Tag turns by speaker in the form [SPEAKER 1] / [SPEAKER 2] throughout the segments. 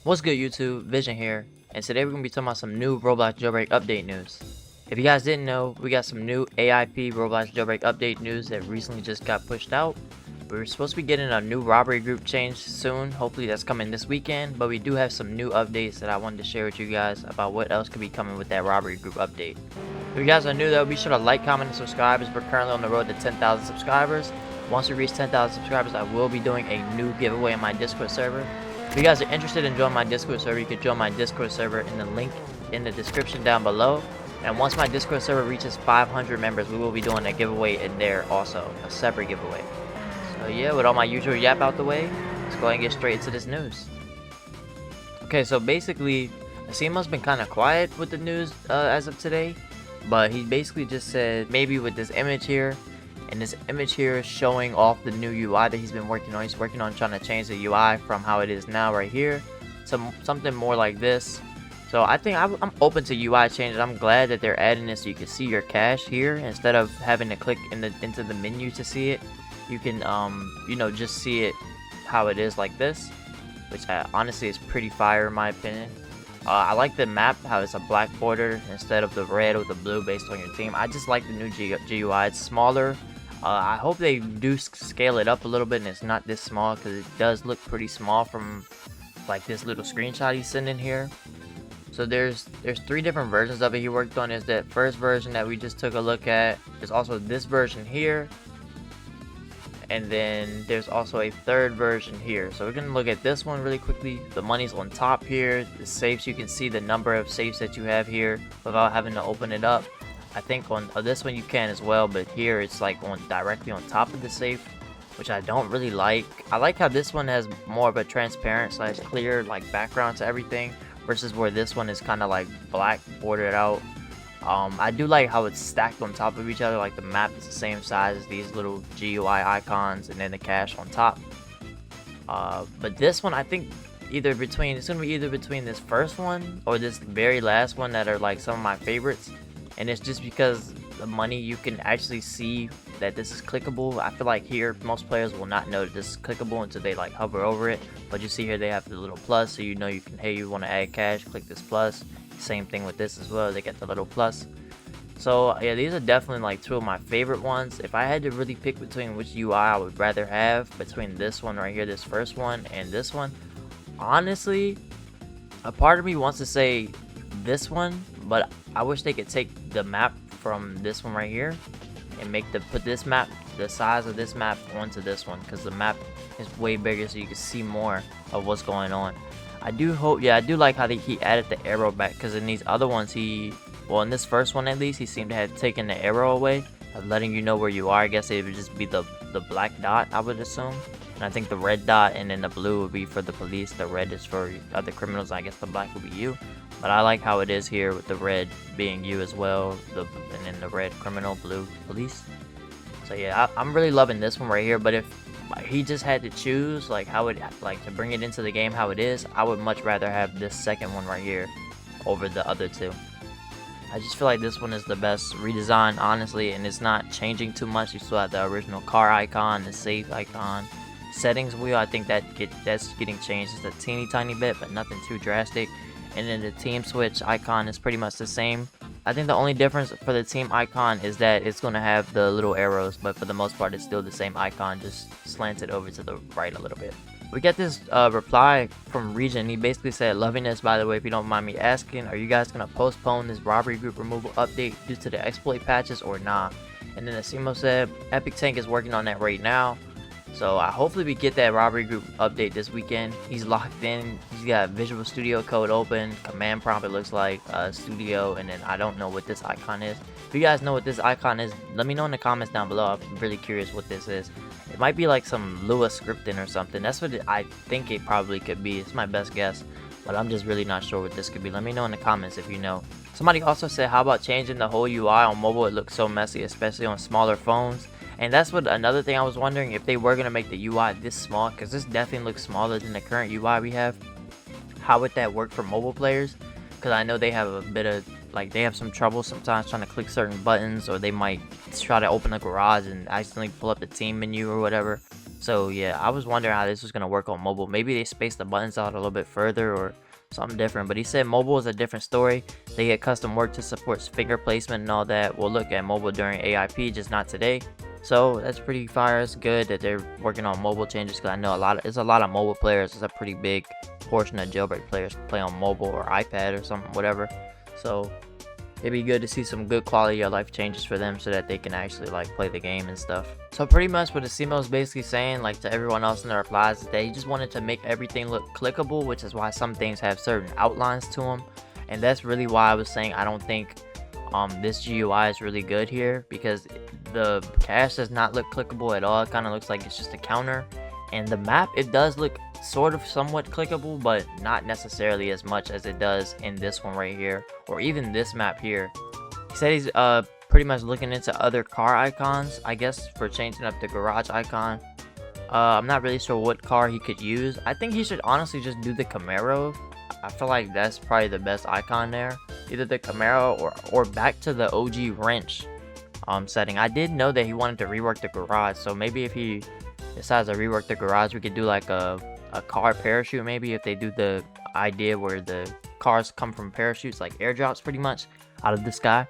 [SPEAKER 1] What's good YouTube, Vision here, and today we're going to be talking about some new Roblox Jailbreak update news. If you guys didn't know, we got some new AIP Roblox Jailbreak update news that recently just got pushed out. We're supposed to be getting a new robbery group change soon, hopefully that's coming this weekend, but we do have some new updates that I wanted to share with you guys about what else could be coming with that robbery group update. If you guys are new though, be sure to like, comment, and subscribe as we're currently on the road to 10,000 subscribers. Once we reach 10,000 subscribers, I will be doing a new giveaway on my Discord server. If you guys are interested in joining my Discord server, you can join my Discord server in the link in the description down below. And once my Discord server reaches 500 members, we will be doing a giveaway in there also, a separate giveaway. So yeah, with all my usual yap out the way, let's go ahead and get straight into this news. Okay, so basically, Asimo's been kind of quiet with the news as of today, but he basically just said maybe with this image here, and this image here is showing off the new UI that he's been working on. He's working on trying to change the UI from how it is now right here to something more like this. So I think I'm open to UI changes. I'm glad that they're adding this so you can see your cash here instead of having to click into the menu to see it. You can you know, just see it how it is like this, which honestly is pretty fire in my opinion. I like the map, how it's a black border instead of the red or the blue based on your team. I just like the new GUI. It's smaller. I hope they do scale it up a little bit and it's not this small, because it does look pretty small from like this little screenshot he's sending here. So there's 3 different versions of it he worked on. Is that first version that we just took a look at. There's also this version here, and then there's also a third version here. So we're gonna look at this one really quickly. The money's on top here. The safes, you can see the number of safes that you have here without having to open it up. I think on this one you can as well, but here it's like directly on top of the safe, which I don't really like. I like how this one has more of a transparent / clear like background to everything, versus where this one is kind of like black bordered out. I do like how it's stacked on top of each other, like the map is the same size as these little GUI icons and then the cash on top. But this one I think it's gonna be either between this first one or this very last one that are like some of my favorites. And it's just because the money, you can actually see that this is clickable. I feel like here most players will not know that this is clickable until they like hover over it. But you see here they have the little plus, so you know you can, hey, you want to add cash, click this plus. Same thing with this as well, they get the little plus. So yeah, these are definitely like 2 of my favorite ones. If I had to really pick between which UI I would rather have, between this one right here, this first one, and this one, honestly, a part of me wants to say this one, but I wish they could take the map from this one right here and put this map, the size of this map, onto this one, because the map is way bigger so you can see more of what's going on. I do like how he added the arrow back, because in these other ones in this first one at least, he seemed to have taken the arrow away of letting you know where you are. I guess it would just be the black dot, I would assume. And I think the red dot and then the blue would be for the police, the red is for other criminals, I guess the black would be you. But I like how it is here with the red being you as well, and then the red criminal, blue police. So yeah, I'm really loving this one right here. But if he just had to choose like how it, like to bring it into the game how it is, I would much rather have this second one right here over the other 2. I just feel like this one is the best redesign, honestly, and it's not changing too much. You still have the original car icon, the safe icon, settings wheel. I think that's getting changed just a teeny tiny bit, but nothing too drastic. And then the team switch icon is pretty much the same. I think the only difference for the team icon is that it's going to have the little arrows, but for the most part it's still the same icon, just slanted over to the right a little bit. We got this reply from Region. He basically said, "Loving this, by the way, if you don't mind me asking, are you guys going to postpone this robbery group removal update due to the exploit patches or nah?" And then Asimo said, "Epic Tank is working on that right now. So hopefully we get that robbery group update this weekend." He's locked in. He's got Visual Studio Code open. Command prompt, it looks like Studio, and then I don't know what this icon is. If you guys know what this icon is, let me know in the comments down below. I'm really curious what this is. It might be like some Lua scripting or something. That's what I think it probably could be. It's my best guess, but I'm just really not sure what this could be. Let me know in the comments if you know. Somebody also said, "How about changing the whole UI on mobile? It looks so messy, especially on smaller phones." And that's what another thing I was wondering, if they were going to make the UI this small, because this definitely looks smaller than the current UI we have. How would that work for mobile players? Because I know they have a bit of, like, they have some trouble sometimes trying to click certain buttons, or they might try to open a garage and accidentally pull up the team menu or whatever. So yeah, I was wondering how this was gonna work on mobile. Maybe they spaced the buttons out a little bit further or something different. But he said mobile is a different story. They get custom work to support finger placement and all that. We'll look at mobile during AIP, just not today. So that's pretty fire. It's good that they're working on mobile changes because I know it's a lot of mobile players. It's a pretty big portion of jailbreak players play on mobile or iPad or something, whatever. So it'd be good to see some good quality of life changes for them so that they can actually like play the game and stuff. So pretty much what Asimo is basically saying, like to everyone else in the replies, is that he just wanted to make everything look clickable, which is why some things have certain outlines to them. And that's really why I was saying I don't think this GUI is really good here, because the cache does not look clickable at all. It kind of looks like it's just a counter. And the map, it does look sort of somewhat clickable, but not necessarily as much as it does in this one right here, or even this map here. He said he's pretty much looking into other car icons, I guess, for changing up the garage icon. I'm not really sure what car he could use. I think he should honestly just do the Camaro. I feel like that's probably the best icon there. Either the Camaro or back to the OG wrench setting. I did know that he wanted to rework the garage, so maybe if he decides to rework the garage, we could do like a car parachute. Maybe if they do the idea where the cars come from parachutes, like airdrops pretty much out of the sky.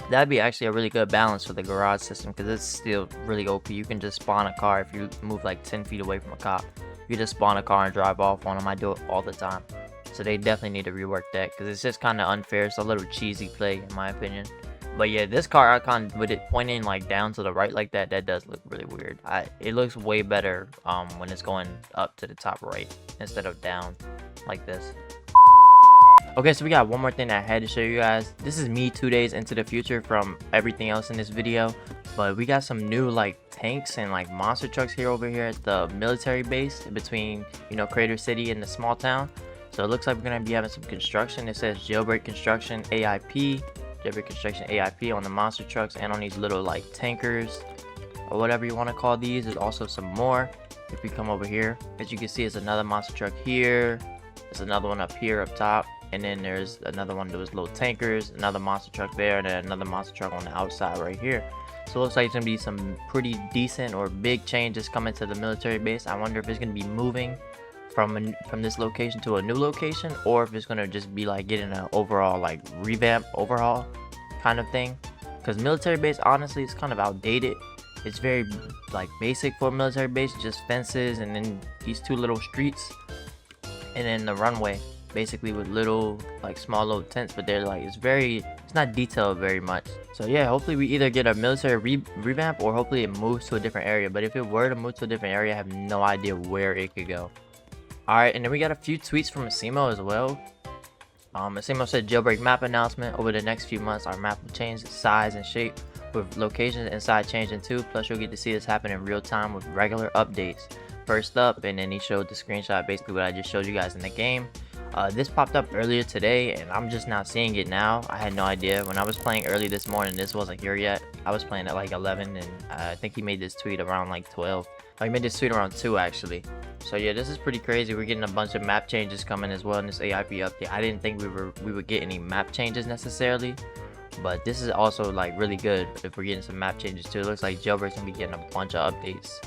[SPEAKER 1] That'd be actually a really good balance for the garage system, because it's still really OP. You can just spawn a car if you move like 10 feet away from a cop. You just spawn a car and drive off on them. I do it all the time. So they definitely need to rework that, because it's just kind of unfair. It's a little cheesy play in my opinion. But yeah, this car icon with it pointing like down to the right like that, that does look really weird. It looks way better when it's going up to the top right instead of down like this. Okay, so we got one more thing that I had to show you guys. This is me 2 days into the future from everything else in this video, but we got some new like tanks and like monster trucks here over here at the military base between, you know, Crater City and the small town. So it looks like we're gonna be having some construction. It says Jailbreak Construction AIP, Jailbreak Construction AIP on the monster trucks and on these little like tankers or whatever you want to call these. There's also some more. If we come over here, as you can see, it's another monster truck here. There's another one up here up top. And then there's another one of those little tankers, another monster truck there, and then another monster truck on the outside right here. So it looks like it's gonna be some pretty decent or big changes coming to the military base. I wonder if it's gonna be moving from this location to a new location, or if it's gonna just be like getting an overall like revamp overhaul kind of thing. Because military base, honestly, it's kind of outdated. It's very like basic for a military base, just fences and then these two little streets, and then the runway. Basically with little like small little tents, but they're like it's not detailed very much. So yeah, hopefully we either get a military revamp or hopefully it moves to a different area. But if it were to move to a different area, I have no idea where it could go. Alright, and then we got a few tweets from Asimo as well. Asimo said jailbreak map announcement. Over the next few months our map will change its size and shape, with locations inside changing too. Plus you'll get to see this happen in real time with regular updates. First up, and then he showed the screenshot, basically what I just showed you guys in the game. This popped up earlier today and I'm just now seeing it now. I had no idea. When I was playing early this morning, this wasn't here yet. I was playing at like 11 and I think he made this tweet around like 12. Oh, he made this tweet around 2 actually. So yeah, this is pretty crazy. We're getting a bunch of map changes coming as well in this AIP update. I didn't think we would get any map changes necessarily, but this is also like really good if we're getting some map changes too. It looks like Jailbreak's gonna be getting a bunch of updates.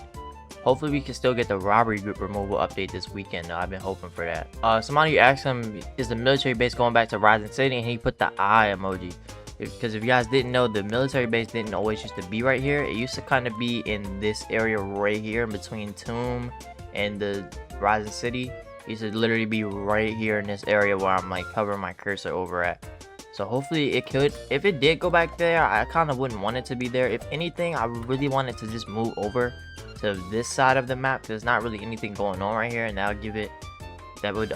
[SPEAKER 1] Hopefully we can still get the robbery group removal update this weekend though. I've been hoping for that. Somebody asked him, is the military base going back to Rising City, and he put the eye emoji. Because if you guys didn't know, the military base didn't always used to be right here. It used to kind of be in this area right here in between Tomb and the Rising City. It used to literally be right here in this area where I'm like hovering my cursor over at. So hopefully it could. If it did go back there, I kind of wouldn't want it to be there. If anything, I really want it to just move over to this side of the map. There's not really anything going on right here, and that would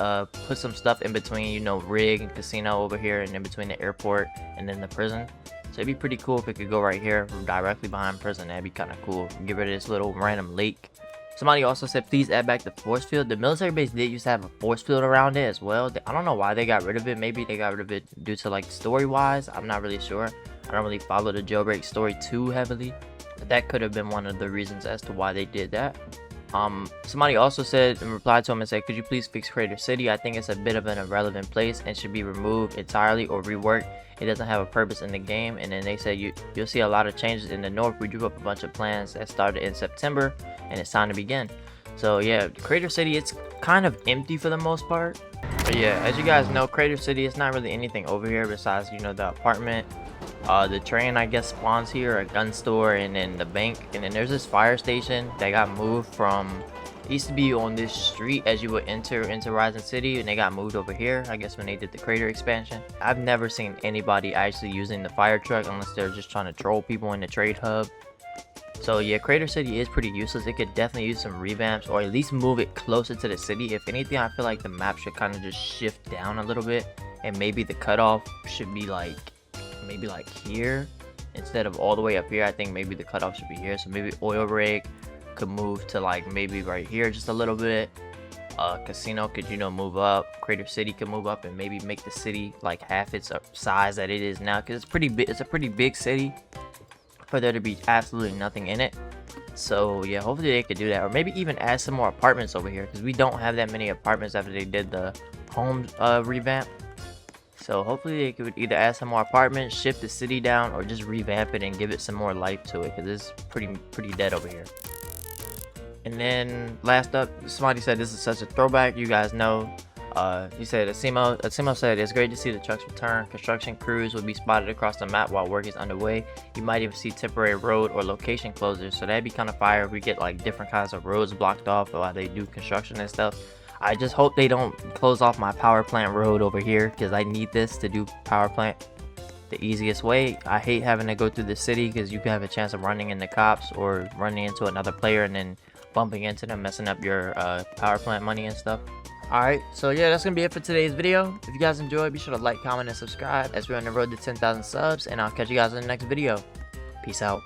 [SPEAKER 1] put some stuff in between, you know, rig and casino over here, and in between the airport and then the prison. So it'd be pretty cool if it could go right here directly behind prison. That'd be kind of cool. Get rid of this little random lake. Somebody also said please add back the force field. The military base did used to have a force field around it as well. I don't know why they got rid of it. Maybe they got rid of it due to like story wise. I'm not really sure. I don't really follow the jailbreak story too heavily, but that could have been one of the reasons as to why they did that. Somebody also said and replied to him and said, could you please fix Crater City? I think it's a bit of an irrelevant place and should be removed entirely or reworked. It doesn't have a purpose in the game. And then they said you'll see a lot of changes in the north. We drew up a bunch of plans that started in September and it's time to begin. So yeah, Crater City, it's kind of empty for the most part. But yeah, as you guys know, Crater City, it's not really anything over here besides, you know, the apartment. The train, I guess, spawns here, a gun store, and then the bank. And then there's this fire station that got moved from, it used to be on this street as you would enter into Horizon City, and they got moved over here, I guess, when they did the crater expansion. I've never seen anybody actually using the fire truck unless they're just trying to troll people in the trade hub. So yeah, Crater City is pretty useless. It could definitely use some revamps or at least move it closer to the city. If anything, I feel like the map should kind of just shift down a little bit, and maybe the cutoff should be like maybe like here instead of all the way up here. I think maybe the cutoff should be here. So maybe oil rig could move to like maybe right here just a little bit. Casino could, you know, move up. Crater City could move up and maybe make the city like half its size that it is now, because it's pretty big. It's a pretty big city for there to be absolutely nothing in it. So yeah, hopefully they could do that, or maybe even add some more apartments over here, because we don't have that many apartments after they did the home revamp. So hopefully they could either add some more apartments, shift the city down, or just revamp it and give it some more life to it, because it's pretty dead over here. And then last up, somebody said this is such a throwback. You guys know, he said, Asimo said, it's great to see the trucks return. Construction crews will be spotted across the map while work is underway. You might even see temporary road or location closures. So that'd be kind of fire if we get like different kinds of roads blocked off while they do construction and stuff. I just hope they don't close off my power plant road over here, because I need this to do power plant the easiest way. I hate having to go through the city, because you can have a chance of running into cops or running into another player and then bumping into them, messing up your power plant money and stuff. Alright, so yeah, that's gonna be it for today's video. If you guys enjoyed, be sure to like, comment, and subscribe as we're on the road to 10,000 subs, and I'll catch you guys in the next video. Peace out.